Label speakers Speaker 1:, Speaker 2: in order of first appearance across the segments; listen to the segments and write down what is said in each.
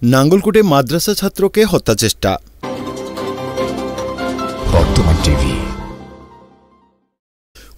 Speaker 1: নাঙ্গলকোটে মাদ্রাসা ছাত্রকে হত্যা চেষ্টা।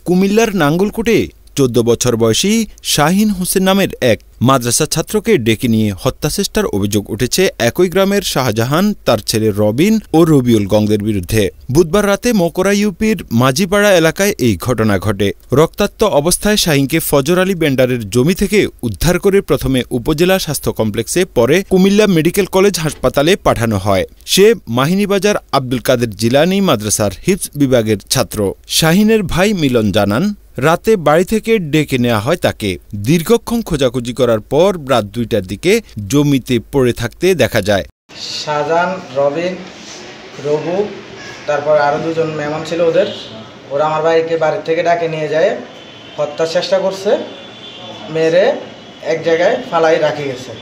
Speaker 1: কুমিল্লার নাঙ্গলকোটে ১৪ বছর বয়সী শাহিন হোসেন নামের এক মাদ্রাসা ছাত্রকে ডেকে নিয়ে হত্যাচেষ্টার অভিযোগ উঠেছে একই গ্রামের শাহজাহান, তার ছেলে রবিন ও রবিউল গঙ্গের বিরুদ্ধে। বুধবার রাতে মোকরা ইউপির মাঝিপাড়া এলাকায় এই ঘটনা ঘটে। রক্তাক্ত অবস্থায় শাহিনকে ফজর আলী বেন্ডারের জমি থেকে উদ্ধার করে প্রথমে উপজেলা স্বাস্থ্য কমপ্লেক্সে, পরে কুমিল্লা মেডিকেল কলেজ হাসপাতালে পাঠানো হয়। সে মাহিনীবাজার আব্দুল কাদের জিলানী মাদ্রাসার হিফজ বিভাগের ছাত্র। শাহিনের ভাই মিলন জানান, রাতে বাড়ি থেকে ডেকে নেওয়া হয় তাকে। দীর্ঘক্ষণ খোঁজাখুঁজি করার পর রাত ২টার দিকে জমিতে পড়ে থাকতে দেখা যায়।
Speaker 2: শাহজাহান, রবিন, রঘু, তারপর আরো দুজন মেহমান ছিল ওরা আমার ভাইকে বাড়ি থেকে ডাকে নিয়ে যায়, হত্যার চেষ্টা করছে, মেরে এক জায়গায় ফালাই রাখি গেছে।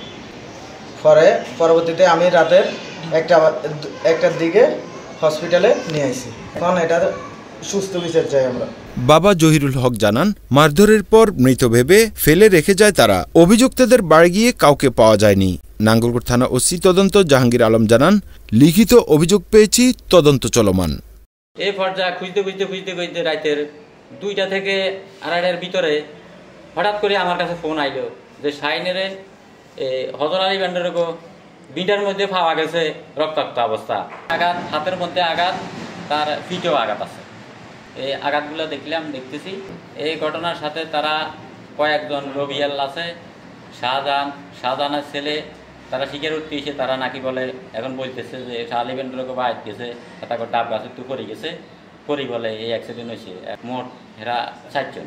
Speaker 2: পরবর্তীতে আমি রাতের একটার দিকে হসপিটালে নিয়ে আসি। এখন এটা সুস্থ বিচার চাই আমরা।
Speaker 1: বাবা জহিরুল হক জানান, মারধরের পর মৃত ভেবে ফেলে রেখে যায় তারা। অভিযুক্তদের বাড়ি গিয়ে কাউকে পাওয়া যায়নি। নাঙ্গলকোট থানা ওসি তদন্ত জাহাঙ্গীর আলম জানান, লিখিত অভিযোগ পেয়েছি, তদন্ত চলমান।
Speaker 3: এই পর্যায়ে খুঁজতে রাতের ২টা থেকে ২:৩০-এর ভিতরে হঠাৎ করে আমার কাছে ফোন আইলো যে শাহিনের হজর আলী বেন্ডারের বিটার মধ্যে পাওয়া গেছে রক্তাক্ত অবস্থা, আঘাত, হাতের মধ্যে আঘাত, তার পিঠেও আঘাত আছে। এই আঘাতগুলো দেখতেছি। এই ঘটনার সাথে তারা কয়েকজন রবিয়াল আছে, শাহজাহানের ছেলে, তারা শিকার উঠতে এসে তারা নাকি বলে এখন বলতেছে যে শাহলি বেন্ডারকে বাইর গেছে, তাকে ডাব গাছে তু করে গেছে, করি বলে এই অ্যাক্সিডেন্ট হয়েছে। মোট এরা ৪ জন।